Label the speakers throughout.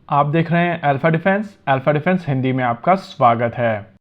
Speaker 1: आप देख रहे हैं अल्फा डिफेंस हिंदी में आपका स्वागत है।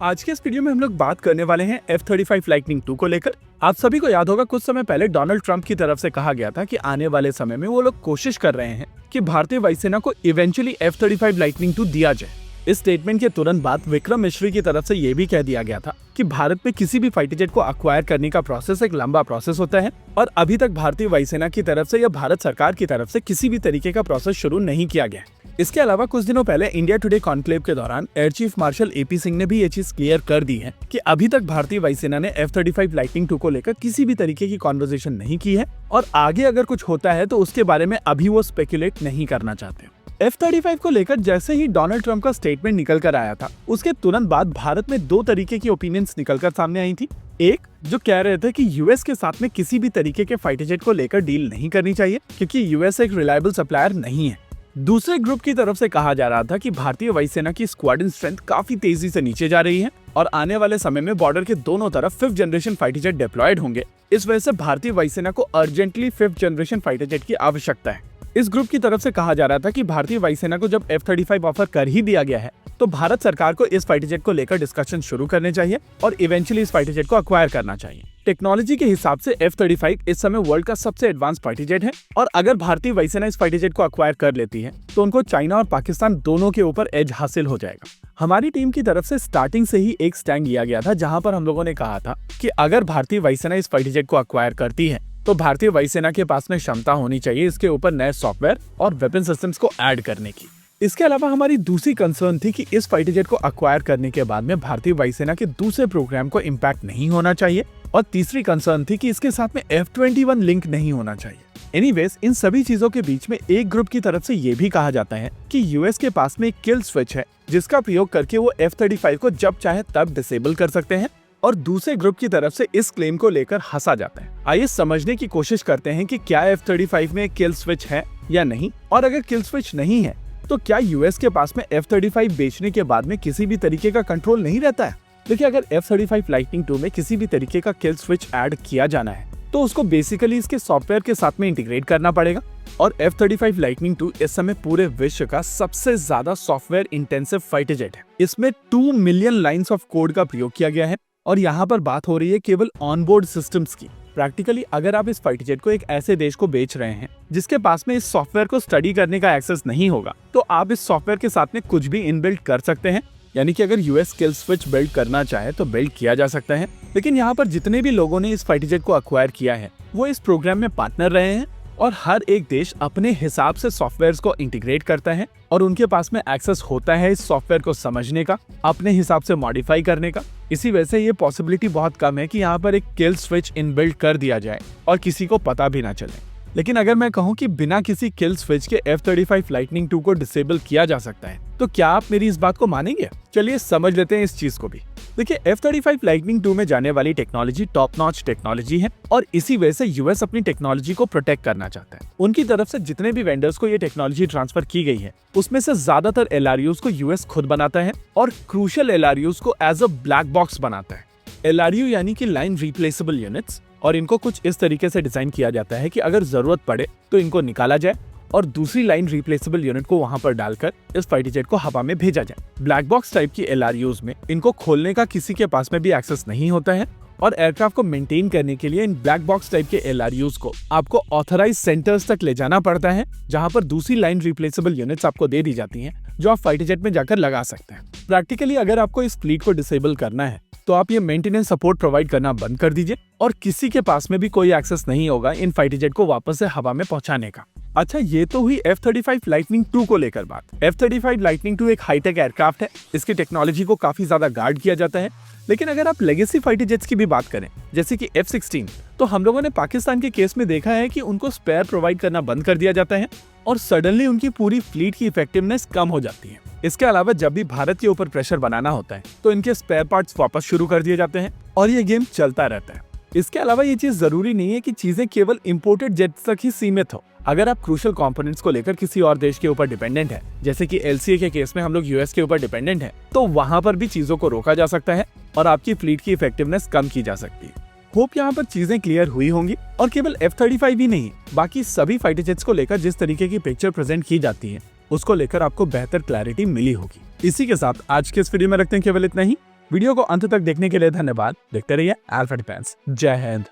Speaker 2: आज के इस वीडियो में हम लोग बात करने वाले हैं F-35 लाइटनिंग 2 को लेकर। आप सभी को याद होगा कुछ समय पहले डोनाल्ड ट्रंप की तरफ से कहा गया था कि आने वाले समय में वो लोग कोशिश कर रहे हैं कि भारतीय वायुसेना को इवेंचुअली F-35 लाइटनिंग 2 दिया जाए। इस स्टेटमेंट के तुरंत बाद विक्रम मिश्री की तरफ से ये भी कह दिया गया था कि भारत में किसी भी फाइटर जेट को अक्वायर करने का प्रोसेस एक लंबा प्रोसेस होता है और अभी तक भारतीय वायुसेना की तरफ से या भारत सरकार की तरफ से किसी भी तरीके का प्रोसेस शुरू नहीं किया गया। इसके अलावा कुछ दिनों पहले इंडिया टुडे कॉन्क्लेव के दौरान air chief marshal AP Singh ने भी ये चीज क्लियर कर दी है कि अभी तक भारतीय वायुसेना ने F-35 लाइटनिंग 2 को लेकर किसी भी तरीके की कॉन्वर्सेशन नहीं की है और आगे अगर कुछ होता है तो उसके बारे में अभी वो स्पेकुलेट नहीं करना चाहते। F-35 को लेकर जैसे ही डोनाल्ड ट्रंप का स्टेटमेंट निकल कर आया था उसके तुरंत बाद भारत में दो तरीके की ओपिनियंस निकल कर सामने आई थी। एक जो कह रहे थे कि यूएस के साथ में किसी भी तरीके के फाइटर जेट को लेकर डील नहीं करनी चाहिए क्योंकि यूएस एक रिलायबल सप्लायर नहीं है। दूसरे ग्रुप की तरफ से कहा जा रहा था कि भारतीय वायुसेना की स्क्वाड्रन स्ट्रेंथ काफी तेजी से नीचे जा रही है और आने वाले समय में बॉर्डर के दोनों तरफ 5th generation fighter jet diploid होंगे। इस वजह से भारतीय वायुसेना को urgently 5th generation fighter jet की आवश्यकता है। इस ग्रुप की तरफ से कहा जा रहा था कि भारतीय वायुसेना को जब F-35 ऑफर कर ही दिया गया है तो भारत सरकार को इस फाइटर जेट को लेकर डिस्कशन शुरू करने चाहिए और इवेंचुअली इस फाइटर जेट को अक्वायर करना चाहिए। टेक्नोलॉजी के हिसाब से F-35 इस समय वर्ल्ड का सबसे एडवांस फाइटर जेट है और अगर भारतीय वायुसेना इस फाइटर जेट को अक्वायर कर लेती है तो उनको चाइना और पाकिस्तान दोनों के ऊपर एज हासिल हो जाएगा। हमारी टीम की तरफ से स्टार्टिंग से ही एक स्टैंड लिया गया था जहां पर हम लोगों ने कहा था कि अगर भारतीय वायुसेना इस फाइटर जेट को अक्वायर करती है तो भारतीय वायुसेना के पास में क्षमता होनी चाहिए इसके ऊपर नए सॉफ्टवेयर और वेपन सिस्टम्स को ऐड करने की। इसके अलावा हमारी दूसरी कंसर्न थी कि इस फाइटर जेट को अक्वायर करने के बाद में भारतीय वायुसेना के दूसरे प्रोग्राम को इम्पैक्ट नहीं होना चाहिए और तीसरी कंसर्न थी कि इसके साथ में F-21 लिंक नहीं होना चाहिए। एनीवेज इन सभी चीजों के बीच में एक ग्रुप की तरफ से ये भी कहा जाता है कि यूएस के पास में एक किल स्विच है जिसका प्रयोग करके वो F-35 को जब चाहे तब डिसेबल कर सकते हैं और दूसरे ग्रुप की तरफ से इस क्लेम को लेकर हंसा जाता है। आइए समझने की कोशिश करते हैं कि क्या F-35 में किल स्विच है या नहीं और अगर किल स्विच नहीं है तो क्या यूएस के पास में F-35 बेचने के बाद में किसी भी तरीके का कंट्रोल नहीं रहता है। देखिए अगर F-35 लाइटनिंग 2 में किसी भी तरीके का किल स्विच ऐड किया जाना है तो उसको बेसिकली इसके सॉफ्टवेयर के साथ में इंटीग्रेट करना पड़ेगा और F-35 लाइटनिंग 2 इस समय पूरे विश्व का सबसे ज्यादा सॉफ्टवेयर इंटेंसिव फाइटर जेट है। इसमें 2 मिलियन लाइंस ऑफ कोड का प्रयोग किया गया है और यहाँ पर बात हो रही है केवल ऑनबोर्ड सिस्टम्स की। प्रैक्टिकली अगर आप इस फाइटर जेट को एक ऐसे देश को बेच रहे हैं जिसके पास में इस सॉफ्टवेयर को स्टडी करने का एक्सेस नहीं होगा तो आप इस सॉफ्टवेयर के साथ में कुछ भी इनबिल्ट कर सकते हैं। यानी कि अगर यूएस किल स्विच बिल्ड करना चाहे तो बिल्ड किया जा सकता है। लेकिन यहाँ पर जितने भी लोगों ने इस फाइटर जेट को अक्वायर किया है वो इस प्रोग्राम में पार्टनर रहे हैं और हर एक देश अपने हिसाब से सॉफ्टवेयर को इंटीग्रेट करता है और उनके पास में एक्सेस होता है इस सॉफ्टवेयर को समझने का, अपने हिसाब से मॉडिफाई करने का। इसी वजह से ये पॉसिबिलिटी बहुत कम है कि यहाँ पर एक किल स्विच इनबिल्ट कर दिया जाए और किसी को पता भी ना चले। लेकिन अगर मैं कहूँ कि बिना किसी किल स्विच के F-35 लाइटनिंग 2 को डिसेबल किया जा सकता है तो क्या आप मेरी इस बात को मानेंगे? चलिए समझ लेते हैं इस चीज को भी। देखिए F-35 लाइटनिंग 2 में जाने वाली टेक्नोलॉजी टॉप नॉच टेक्नोलॉजी है और इसी वजह से यूएस अपनी टेक्नोलॉजी को प्रोटेक्ट करना चाहता है। उनकी तरफ से जितने भी वेंडर्स को ये टेक्नोलॉजी ट्रांसफर की गई है उसमें से ज्यादातर LRUs को यूएस खुद बनाता है और क्रूशियल LRUs को एज अ ब्लैक बॉक्स बनाता है। LRU यानी कि लाइन रिप्लेसेबल यूनिट्स, और इनको कुछ इस तरीके से डिजाइन किया जाता है कि अगर जरूरत पड़े तो इनको निकाला जाए और दूसरी लाइन रिप्लेसेबल यूनिट को वहां पर डालकर इस फाइटर जेट को हवा में भेजा जाए। ब्लैक बॉक्स टाइप की LRUs में इनको खोलने का किसी के पास में भी एक्सेस नहीं होता है और एयरक्राफ्ट को मेंटेन करने के लिए इन ब्लैक बॉक्स टाइप के LRUs को आपको ऑथराइज सेंटर्स तक ले जाना पड़ता है जहां पर दूसरी लाइन रिप्लेसेबल यूनिट्स आपको दे दी जाती हैं जो आप फाइटर जेट में जाकर लगा सकते हैं। प्रैक्टिकली अगर आपको इस फ्लीट को डिसेबल करना है तो आप ये मेंटेनेंस सपोर्ट प्रोवाइड करना बंद कर दीजिए और किसी के पास में भी कोई एक्सेस नहीं होगा इन फाइटर जेट को वापस से हवा में पहुंचाने का। अच्छा, ये तो हुई F-35 लाइटनिंग 2 को लेकर बात। F-35 लाइटनिंग 2 एक हाईटेक एयरक्राफ्ट है, इसकी टेक्नोलॉजी को काफी ज्यादा गार्ड किया जाता है। लेकिन अगर आप लेगेसी फाइटर जेट्स की भी बात करें जैसे कि F-16 तो हम लोगों ने पाकिस्तान के केस में देखा है कि उनको स्पेयर प्रोवाइड करना बंद कर दिया जाता है और सडनली उनकी पूरी फ्लीट की इफेक्टिवनेस कम हो जाती है। इसके अलावा जब भी भारत के ऊपर प्रेशर बनाना होता है तो इनके स्पेयर पार्ट्स वापस शुरू कर दिए जाते हैं और ये गेम चलता रहता है। इसके अलावा ये चीज जरूरी नहीं है कि चीजें केवल इंपोर्टेड जेट्स तक ही सीमित हो। अगर आप क्रूशियल कंपोनेंट्स को लेकर किसी और देश के ऊपर डिपेंडेंट है जैसे कि LCA के केस में हम लोग यूएस के ऊपर डिपेंडेंट है तो वहां पर भी चीजों को रोका जा सकता है और आपकी फ्लीट की इफेक्टिवनेस कम की जा सकती है। होप यहाँ पर चीजें क्लियर हुई होंगी और केवल F-35 ही नहीं बाकी सभी फाइटर जेट्स को लेकर जिस तरीके की पिक्चर प्रेजेंट की जाती है उसको लेकर आपको बेहतर क्लैरिटी मिली होगी। इसी के साथ आज के इस वीडियो में रखते हैं केवल इतना ही। वीडियो को अंत तक देखने के लिए धन्यवाद। देखते रहिए अल्फा डिफेंस। जय हिंद।